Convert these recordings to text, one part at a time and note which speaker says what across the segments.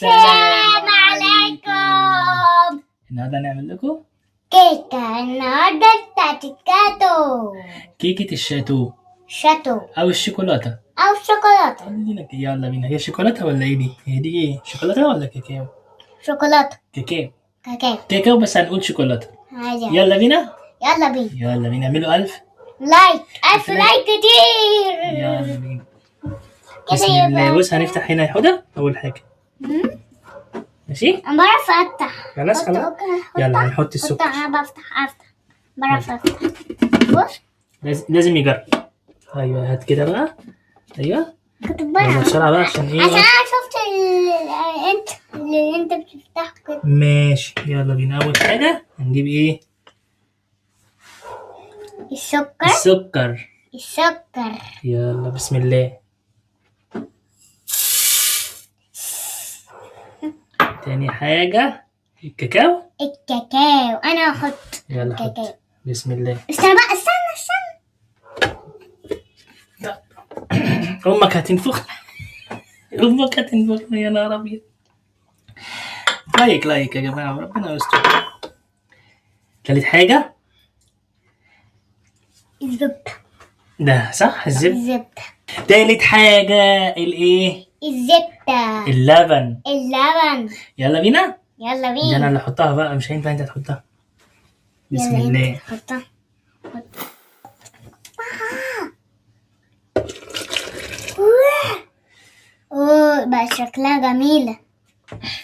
Speaker 1: السلام عليكم.
Speaker 2: النهارده هنعمل لكم
Speaker 1: كيكة النهاردة بتاعت الجاتو،
Speaker 2: كيكة الشاتو
Speaker 1: شاتو
Speaker 2: أو الشوكولاتة
Speaker 1: أو شوكولاتة.
Speaker 2: يلا بينا. هي شوكولاتة ولا إيه دي؟ هي دي إيه؟ شوكولاتة ولا كاكاو؟
Speaker 1: شوكولاتة
Speaker 2: كاكاو
Speaker 1: كاكاو
Speaker 2: بس هنقول شوكولاتة.
Speaker 1: عادي.
Speaker 2: يلا بينا.
Speaker 1: يلا بينا.
Speaker 2: يلا بينا نعملوا ألف
Speaker 1: ألف لايك كتير.
Speaker 2: يلا بينا.
Speaker 1: كده
Speaker 2: بسم الله.
Speaker 1: يبقى
Speaker 2: بص هنفتح هنا يا حودة أول حاجة. ماشي؟
Speaker 1: أنا بعرف أفتح.
Speaker 2: خلاص خلاص. يلا هنحط السكر.
Speaker 1: أنا أفتح بعرف أفتح. بص
Speaker 2: لازم يجرب. أيوه هات كده بقى. أيوه
Speaker 1: كنت
Speaker 2: يلا
Speaker 1: بعرف
Speaker 2: بسرعة بقى عشان إيه؟
Speaker 1: عشان أنا شفت اللي أنت بتفتحه كده.
Speaker 2: ماشي يلا بينا. أول حاجة هنجيب إيه؟
Speaker 1: السكر.
Speaker 2: يلا بسم الله. تاني حاجة الكاكاو.
Speaker 1: أنا أحط
Speaker 2: يلا حط.
Speaker 1: الكاكاو.
Speaker 2: بسم الله.
Speaker 1: استنى بقى استنى
Speaker 2: أمك هتنفخ. يا نهار أبيض. لايك يا جماعة ربنا يستر. تالت حاجة
Speaker 1: الزبدة.
Speaker 2: ده صح الزبدة.
Speaker 1: الزبدة.
Speaker 2: تالت حاجة الإيه؟
Speaker 1: الزبدة.
Speaker 2: اللبن.
Speaker 1: يلا
Speaker 2: بينا. دي
Speaker 1: بينا.
Speaker 2: أنا اللي أحطها بقى، مش هينفع أنت تحطها. بسم
Speaker 1: يلا
Speaker 2: الله.
Speaker 1: حطها. اوه بقى شكلها جميلة.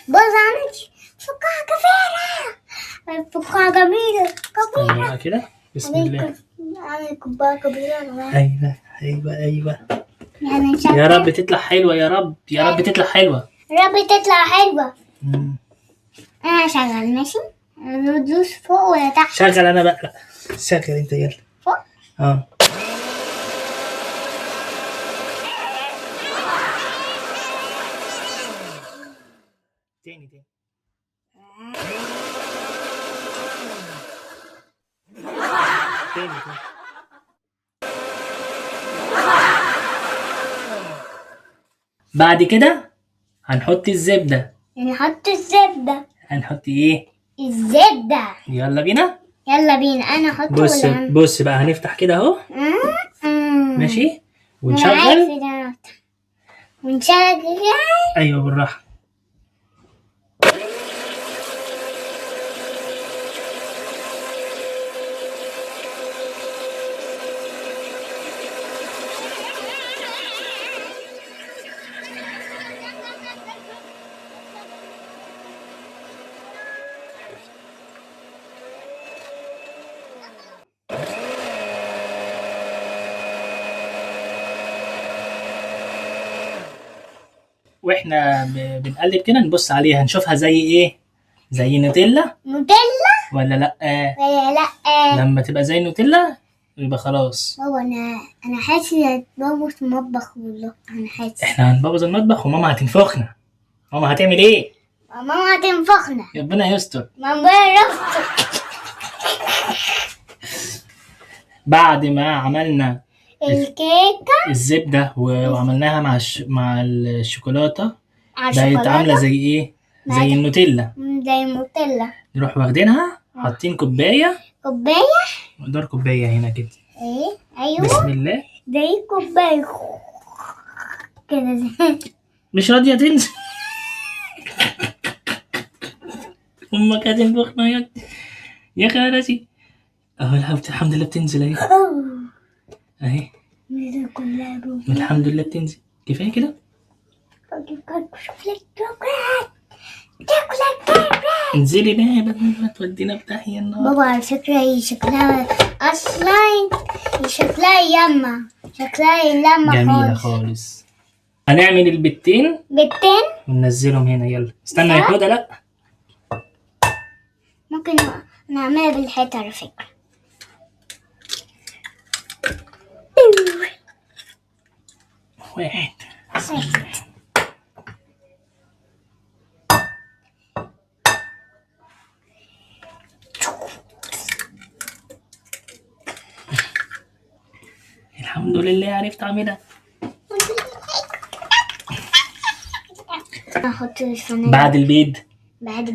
Speaker 1: بص عملت فقاعة كبيرة. فقاعة جميلة
Speaker 2: استنى بقى كده. بسم الله.
Speaker 1: عامل كوباية كبيرة.
Speaker 2: أيوه
Speaker 1: يعني
Speaker 2: يا رب تطلع حلوة. يا رب تطلع حلوة.
Speaker 1: ربي تطلع حلوة.
Speaker 2: مم.
Speaker 1: أنا هشغل ماشي. دوس فوق ولا تحت؟
Speaker 2: شغل أنا بقى. لا شغل أنت يلا.
Speaker 1: فوق.
Speaker 2: تاني بعد كده هنحط الزبدة.
Speaker 1: نحط الزبدة.
Speaker 2: هنحط ايه؟
Speaker 1: الزبدة.
Speaker 2: يلا بينا.
Speaker 1: أنا أحط
Speaker 2: بص بقى هنفتح كده اهو. ماشي ونشغل. ايوه بالراحة. واحنا بنقلب كده نبص عليها نشوفها زي ايه؟ زي نوتيلا ولا لا؟ لما تبقى زي النوتيلا يبقى خلاص.
Speaker 1: بابا انا حاسس ان بابا في المطبخ والله. انا حاسس
Speaker 2: احنا هنبوظ المطبخ وماما هتنفخنا. ماما هتعمل ايه؟
Speaker 1: ماما هتنفخنا.
Speaker 2: ربنا يستر. بعد ما عملنا
Speaker 1: الكيكة
Speaker 2: الزبدة وعملناها مع الشوكولاتة بقت عاملة زي ايه؟ زي النوتيلا. نروح واخدينها حاطين كوباية مقدار كوباية هنا كده.
Speaker 1: ايوه
Speaker 2: بسم الله.
Speaker 1: زي كوباية كده.
Speaker 2: مش راضية تنزل. امك هتنفخنا يا خالتي. اهو الحمد لله بتنزل اهي. الحمد لله بتنزل. كفايه كده. انزلي بقى بدل ما تودينا بداهية النهارده.
Speaker 1: بابا على فكرة هي شكلها اصلا شكلها
Speaker 2: جميلة خالص. هنعمل البتين وننزلهم هنا. يلا استنى يا حودة. لا
Speaker 1: ممكن نعملها بالحيط على فكرة.
Speaker 2: واحد. الحمد لله عرفت اعملها.
Speaker 1: احط الفانيليا
Speaker 2: بعد البيض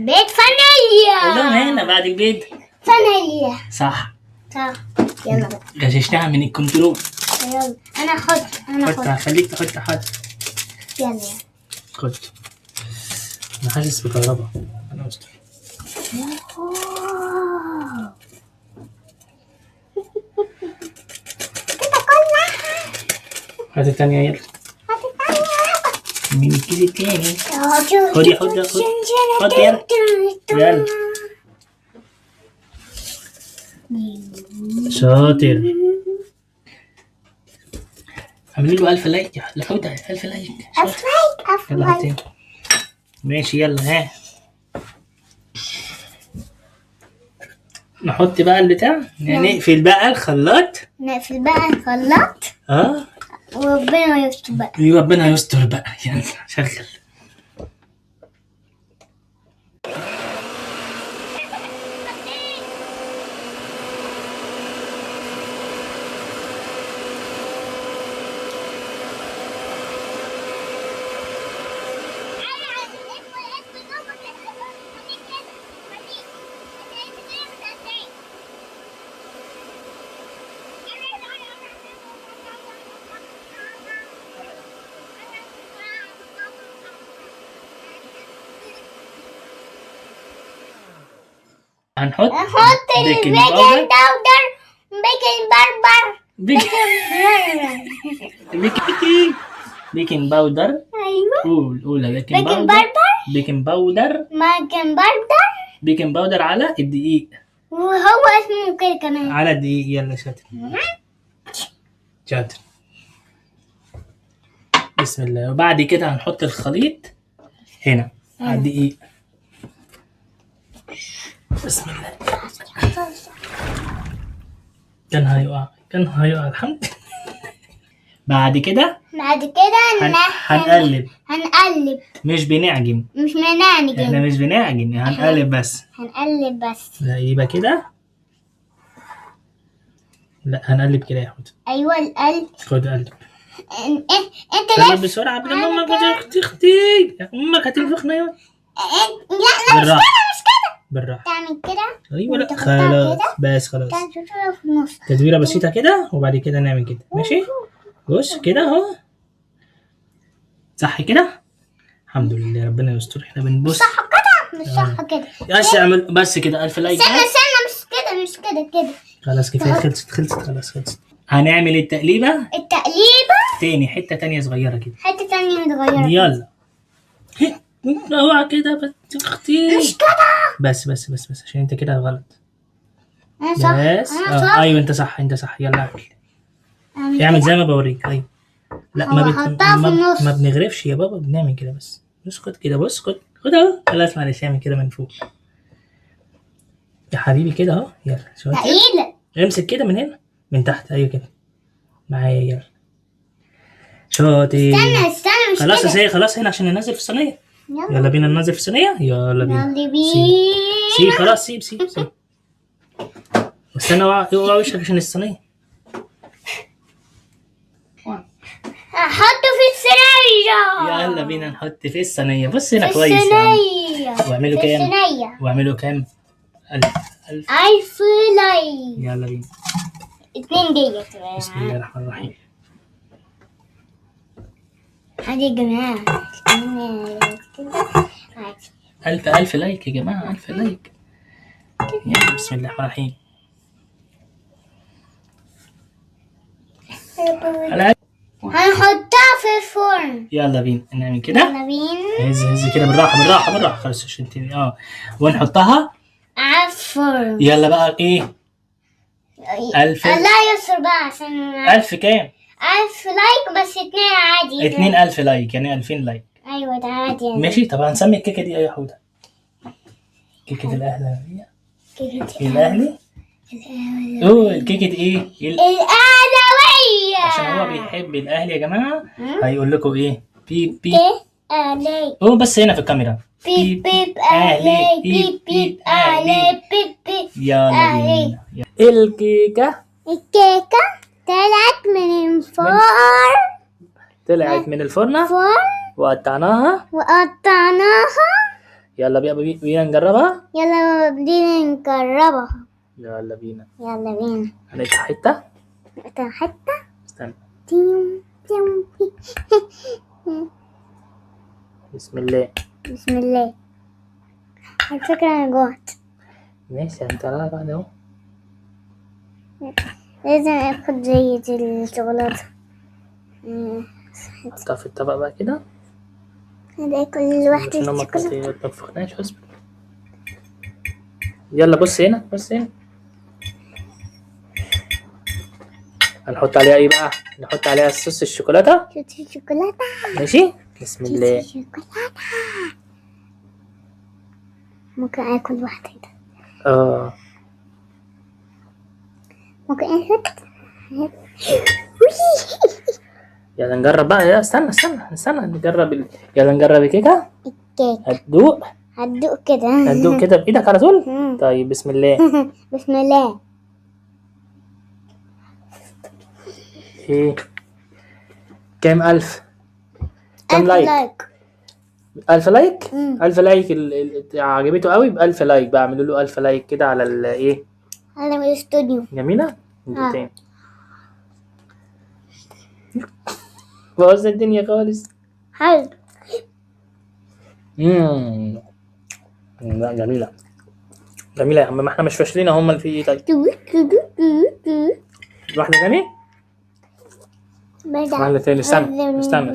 Speaker 1: فانيليا.
Speaker 2: قولهم هنا بعد البيض.
Speaker 1: فانيليا.
Speaker 2: صح.
Speaker 1: يلا بقى.
Speaker 2: غششتها من الكنترول.
Speaker 1: يلا انا احط
Speaker 2: خليك تحط.
Speaker 1: يلا
Speaker 2: خد. انا حاسس بكهرباء. انا استر. هات التانية يلا. مين الكيس التاني؟ خد يلا. شاطر. اعملي له 1000 لايك يا حودة. 1000 لايك. يلا هات تاني. ماشي يلا ها. نحط بقى البتاع. نقفل بقى الخلاط.
Speaker 1: وربنا يستر بقى.
Speaker 2: ربنا يستر بقى. يلا شغل. هنحط
Speaker 1: البيكنج
Speaker 2: بيكنج باودر.
Speaker 1: ايوه
Speaker 2: قول
Speaker 1: بيكنج
Speaker 2: باودر على الدقيق.
Speaker 1: وهو اسمه كده كمان
Speaker 2: على الدقيق. يلا شاطر. بسم الله. وبعد كده هنحط الخليط هنا على الدقيق. بسم الله. كان هيقع الحمد. بعد كده هنقلب. مش بنعجن. احنا مش بنعجن. هنقلب بس. لا يبقى كده. لا هنقلب كده يا حود.
Speaker 1: ايوه القلب.
Speaker 2: خد قلب.
Speaker 1: انت
Speaker 2: قلب بسرعة قبل ما امك تختي. امك هتنفخنا يا.
Speaker 1: لا مش كده.
Speaker 2: بالراحة.
Speaker 1: تعمل كده.
Speaker 2: ايوه لا خلاص. بس خلاص.
Speaker 1: في النص.
Speaker 2: تدويرة بسيطة كده وبعد كده نعمل كده. ماشي. بص كده اهو. صح كده. الحمد لله ربنا يستر. احنا بنبص.
Speaker 1: صح كده. مش صح كده.
Speaker 2: بس اعمل بس كده 1000 لايك.
Speaker 1: استنى مش كده.
Speaker 2: خلاص كفاية. خلصت خلاص. هنعمل التقليبة تاني. حتة تانية صغيرة كده. يلا. اوعى كده بس اختي.
Speaker 1: مش كده.
Speaker 2: بس عشان انت كده غلط.
Speaker 1: انا صح.
Speaker 2: بس ايوه انت صح. يلا اعمل زي ما بوريك. ايوه لا ما بنغرفش يا بابا. بنعمل كده بس. اسكت كده. بص خد اهو. خلاص معلش. اعمل كده من فوق يا حبيبي كده اهو. يلا شوية. امسك كده من هنا من تحت. ايوه كده معايا. يلا شاطر.
Speaker 1: استنى مش
Speaker 2: خلاص
Speaker 1: كده.
Speaker 2: خلاص هنا عشان ننزل في الصينية. يلا بينا ننزل في الصينية. يلا بينا. سيب خلاص. سيب استنى. اوعى وشك عشان الصينية.
Speaker 1: احطه في الصينية.
Speaker 2: يلا بينا نحط في الصينية. بص هنا كويس يعني. واعملوا كام 1000
Speaker 1: لايك.
Speaker 2: يلا بينا.
Speaker 1: 2 دقيقة.
Speaker 2: بسم الله الرحمن الرحيم.
Speaker 1: هذه يا جماعة
Speaker 2: 1000 لايك يا جماعة. 1000 لايك. يلا بسم الله الرحمن الرحيم.
Speaker 1: هنحطها في الفرن.
Speaker 2: يلا بينا نعمل كده. هز كده بالراحة. خلاص عشان ونحطها
Speaker 1: على الفرن.
Speaker 2: يلا بقى ايه 1000.
Speaker 1: الله يستر بقى عشان
Speaker 2: 1000 كام؟
Speaker 1: 1000 لايك بس 2 عادي.
Speaker 2: 2000 لايك يعني 2000 لايك.
Speaker 1: ايوه ده عادي يعني.
Speaker 2: ماشي. طب هنسمي الكيكة دي ايه يا حودة؟ كيكة الأهلاوية. الأهلي. كيكة ايه؟
Speaker 1: الأهلاوية.
Speaker 2: عشان هو بيحب الأهلي يا جماعة. هيقول لكم ايه؟ بيب
Speaker 1: أهلي.
Speaker 2: بس هنا في الكاميرا. بيب أهلي. بيب أهلي. بيب. يلا بينا. الكيكة طلعت من الفرن. وقطعناها. يلا بينا نجربها.
Speaker 1: يلا بدينا نجربها.
Speaker 2: يلا بينا.
Speaker 1: هنفتح
Speaker 2: حتة. استنى. بسم الله.
Speaker 1: على فكرة أنا جوعت.
Speaker 2: ماشي هنطلعها بعد اهو.
Speaker 1: لازم اخد زي دي الشوكولاتة.
Speaker 2: حطها في الطبق بقى كده.
Speaker 1: هنلاقي كل واحدة
Speaker 2: عشان ما
Speaker 1: الشوكولاتة.
Speaker 2: تنفخناش. اصبر. يلا بص هنا. هنحط عليها ايه بقى؟ نحط عليها صوص الشوكولاتة. ماشي. بسم الله.
Speaker 1: ممكن اكل واحدة كده. ممكن اخد.
Speaker 2: يلا نجرب بقى. يا استنى نجرب يلا نجرب الكيكة. هتدوق كده بإيدك على طول. طيب بسم الله.
Speaker 1: بسم الله.
Speaker 2: ايه كام ألف؟ كام لايك؟ 1000 لايك. 1000 لايك عجبته قوي. ب1000 لايك بقى اعملوا له 1000 لايك كده على الايه،
Speaker 1: على الاستوديو.
Speaker 2: جميلة. تاني بوظ الدنيا خالص.
Speaker 1: حلو.
Speaker 2: لا جميلة يا عم. ما احنا مش فاشلين هم اللي في ايه. طيب واحدة تاني. واحدة تاني. استنى.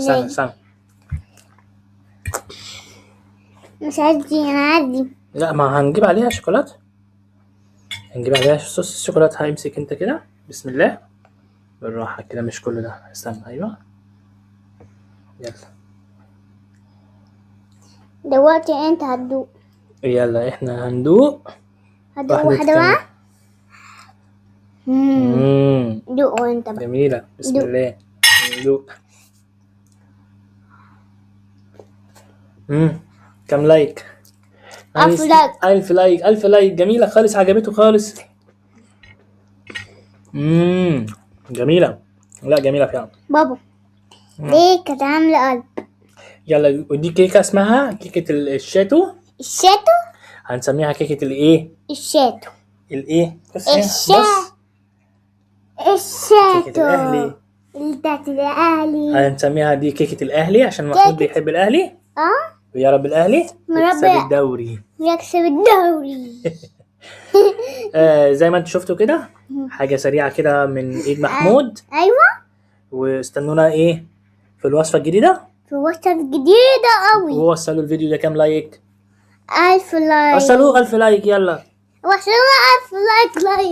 Speaker 1: مش عادي. انا عادي.
Speaker 2: لا ما هنجيب عليها شوكولاتة. هنجيب عليها صوص الشوكولاتة. هيمسك انت كده. بسم الله بالراحة كده. مش كل ده. استنى. ايوه يلا.
Speaker 1: دلوقتي انت هتدوق.
Speaker 2: يلا احنا هندوق.
Speaker 1: واحدة بقى. دوق انت بقى.
Speaker 2: جميلة. بسم الله. ندوق. كم لايك؟
Speaker 1: 1000 لايك.
Speaker 2: 1000 لايك. 1000 لايك. جميلة خالص. عجبته خالص. جميلة. لا جميلة فعلا
Speaker 1: بابا. دي كانت عاملة قلب.
Speaker 2: يلا. ودي كيكة اسمها كيكة الشاتو. هنسميها كيكة الايه؟
Speaker 1: الشاتو.
Speaker 2: الايه؟
Speaker 1: الشاتو.
Speaker 2: كيكة الاهلي.
Speaker 1: بتاعت الاهلي.
Speaker 2: هنسميها دي كيكة الاهلي عشان محمود بيحب الاهلي. ويا رب الاهلي يكسب الدوري. زي ما انتوا شفتوا كده. حاجة سريعة كده من ايد محمود.
Speaker 1: ايوه.
Speaker 2: واستنونا ايه في الوصفة الجديدة.
Speaker 1: قوي.
Speaker 2: ووصلوا الفيديو ده كام لايك؟
Speaker 1: 1000 لايك.
Speaker 2: وصلوا 1000 لايك. يلا
Speaker 1: وصلوا 1000 لايك.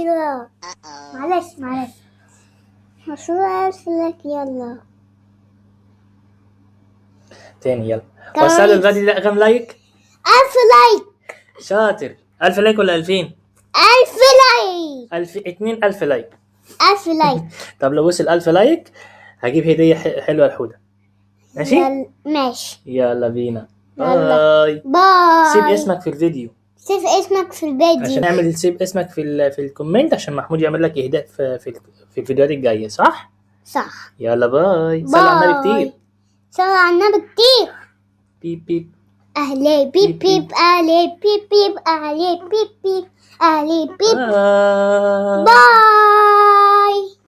Speaker 1: معلش. وصلوا 1000 لايك. يلا
Speaker 2: تاني. يلا وصلوا الفيديو ده كام لايك؟
Speaker 1: 1000 لايك.
Speaker 2: شاطر. 1000 لايك ولا 2000؟
Speaker 1: 1000 لايك.
Speaker 2: 2000 لايك.
Speaker 1: 1000 لايك.
Speaker 2: طب لو وصل 1000 لايك هجيب هدية حلوة لحودة. ماشي؟
Speaker 1: ماشي.
Speaker 2: يلا بينا.
Speaker 1: باي.
Speaker 2: سيب اسمك في الفيديو. عشان نعمل سيب اسمك في الكومنت عشان محمود يعمل لك اهداء في الفيديوهات الجاية. صح. يلا باي. صلوا على النبي كتير. بيب بيب.
Speaker 1: أهلي بيب بيب. أهلي بيب بيب. أهلي بيب بيب. أهلي بيب.
Speaker 2: باي.